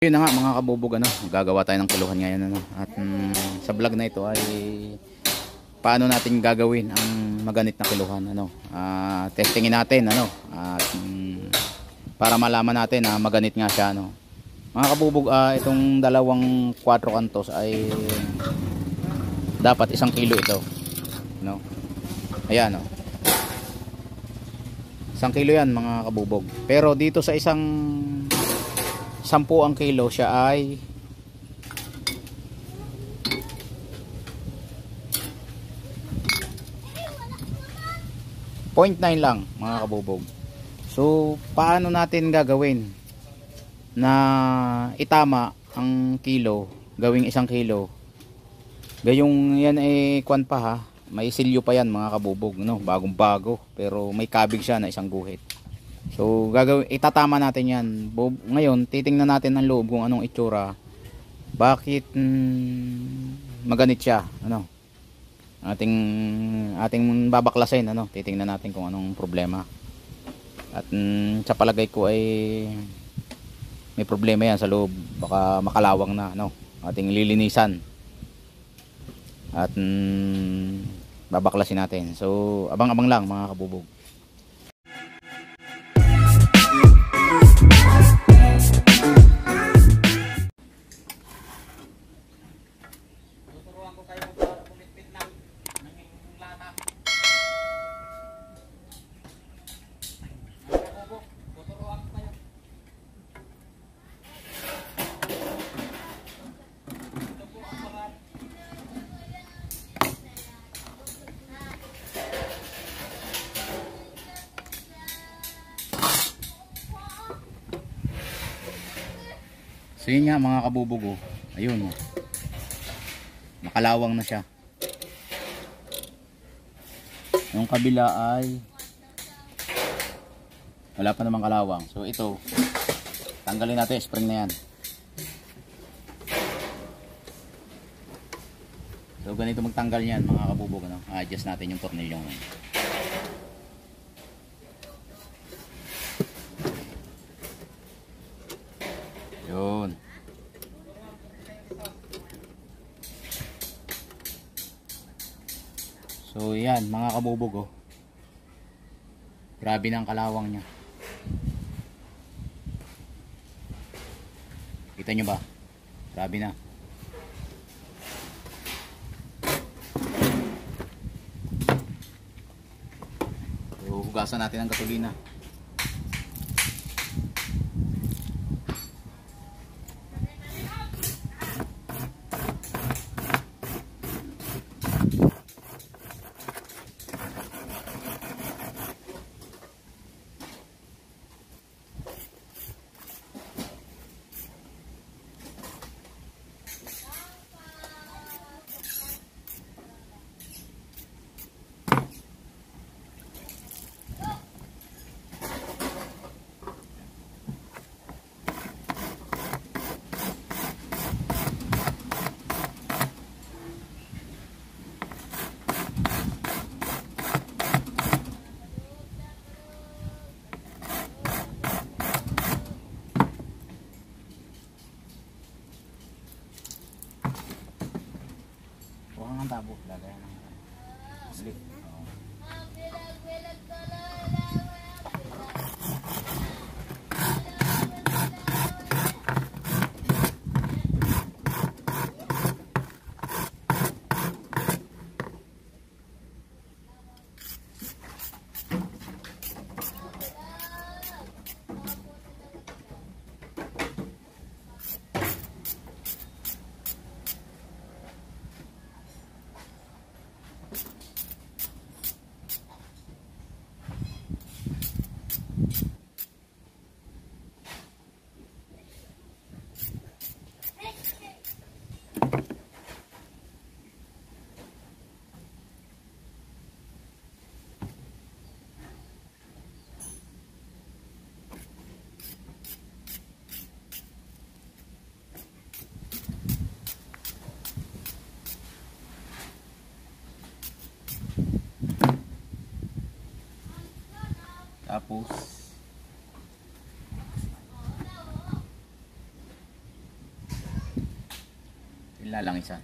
Yun na nga mga kabubog, gagawa tayo ng kiluhan ngayon, at sa vlog na ito ay paano natin gagawin ang maganit na kiluhan, testingin natin, at para malaman natin na maganit nga siya, mga kabubog. Itong dalawang 4 kantos ay dapat 1 kilo ito, ayan, 1 kilo yan mga kabubog. Pero dito sa isang 10 ang kilo, siya ay 0.9 lang mga kabubog. So paano natin gagawin na itama ang kilo, gawing 1 kilo? Gayong yan ay kwan pa ha, may silyo pa yan mga kabubog, bagong bago, pero may kabig siya na 1 guhit. So itatama natin yan. Ngayon titingnan natin ang loob kung anong itsura, bakit maganit siya, ating babaklasin, titingnan natin kung anong problema. At sa palagay ko ay may problema yan sa loob, baka makalawang na, ating lilinisan at babaklasin natin. So abang-abang lang mga kabubog. So yun nga mga kabubog, ayun, makalawang na siya. Yung kabila ay wala pa namang kalawang. So ito, tanggalin natin, spring na yan. So ganito magtanggal yan mga kabubog, adjust natin yung tornilyo. Yun. So yan mga kabubog, grabe na ang kalawang niya. Kita nyo ba? Grabe na. So hugasan natin ang gasolina. Ang tabo lagay ng slip. Tapos Sila lang isa.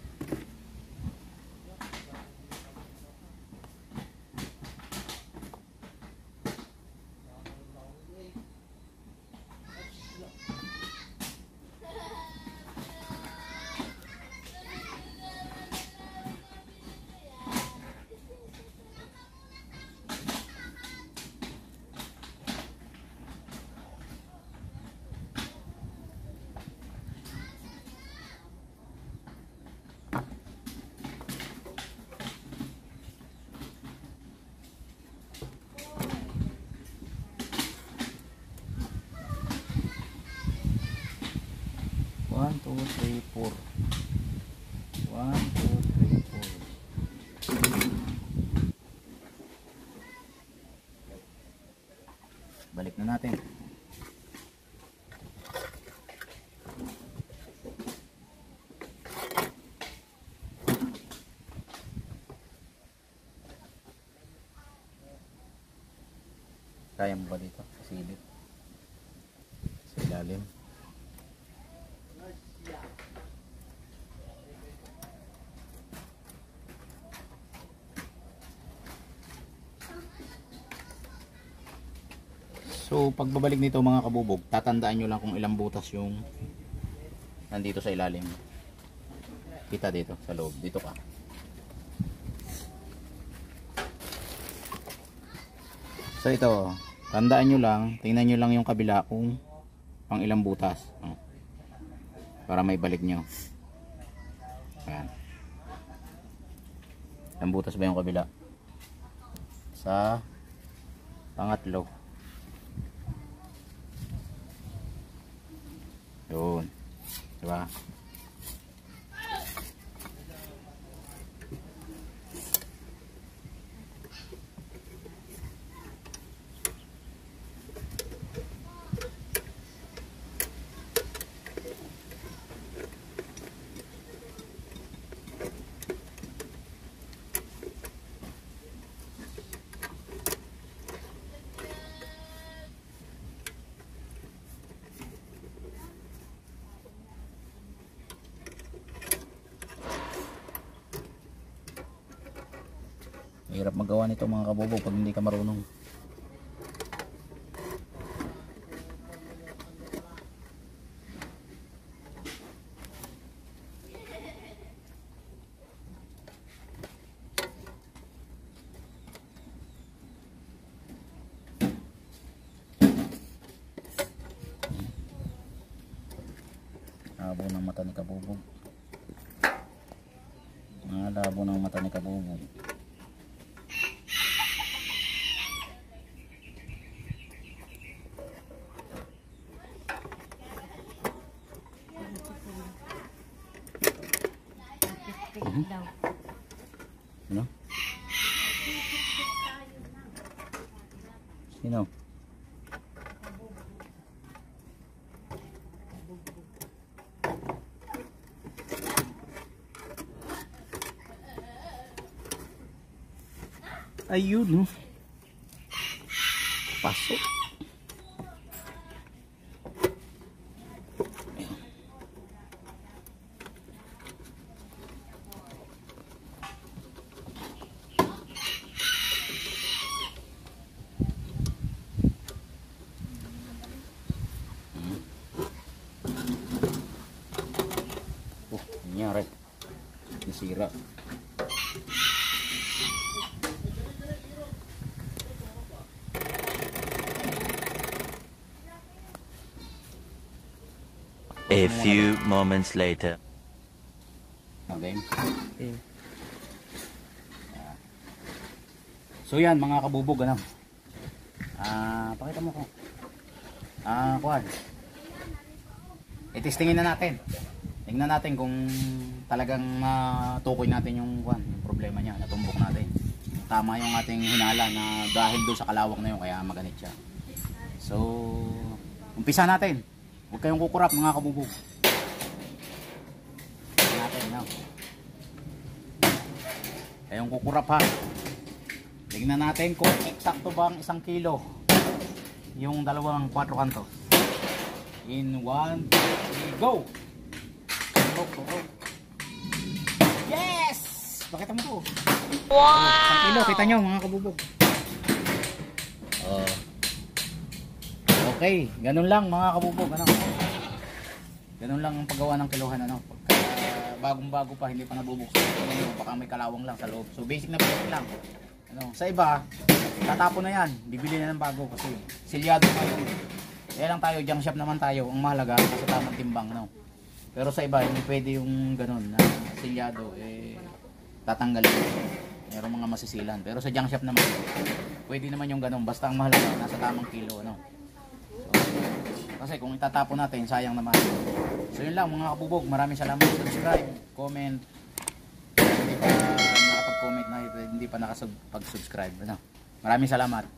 One, two, three, four. 1, 2, 3, 4. Balik na natin. Kaya mo ba dito? Sa silid? Sa ilalim? So pagbabalik nito mga kabubog, tatandaan nyo lang kung ilang butas yung nandito sa ilalim. Kita dito sa loob, dito ka. So ito, tandaan nyo lang, tingnan nyo lang yung kabila kung pang ilang butas. Para may balik nyo. Ayan. Ilang butas ba yung kabila? Sa pangatlo. Yun. Diba? Hirap magawa nito mga kabubog pag hindi ka marunong. Labo ng mata ni kabubog. Labo ng mata ni kabubog. Ano? Sino? Ayun, no? Pasok. Nangyari. Nasira. A few moments later. Okay. So yan mga kabubog, ano? Pakita mo ko. Kuwan. I-testingin na natin. Tingnan natin kung talagang tukoy natin yung kuwan, yung problema niya, natumbok natin. Tama yung ating hinala na dahil doon sa kalawak na yun kaya maganit siya. So, umpisa natin. Huwag kayong kukurap mga kabubog. Tingnan natin, no? Kayong kukurap ha. Tingnan natin kung eksakto ba ang 1 kilo yung dalawang 4 kanto. In 1, 2, 3, go! Pakita mo po. Wow! 1 kilo, kita nyo mga kabubog. Oh. Okay, ganun lang mga kabubog. Ano? Ganun lang ang paggawa ng kilohan. Ano? Pagka bagong-bago pa, hindi pa nabubuksan. Ano, baka may kalawang lang sa loob. So basic na basic lang. Ano? Sa iba, tatapon na yan. Bibili na ng bago kasi silyado pa yun. Kaya lang tayo, junk shop naman tayo. Ang mahalaga, nasa tamang timbang. No? Pero sa iba, hindi pwede yung ganun na silyado. Tatanggalin. Merong mga masisilan. Pero sa junk shop naman, pwede naman yung ganun. Basta ang mahalaga, nasa tamang kilo. Ano? Kasi kung itatapon natin, sayang naman. So yun lang mga kabubog. Maraming salamat. Subscribe, comment. Hindi pa nakapag-comment na hindi pa nakapag-subscribe. Ano? Maraming salamat.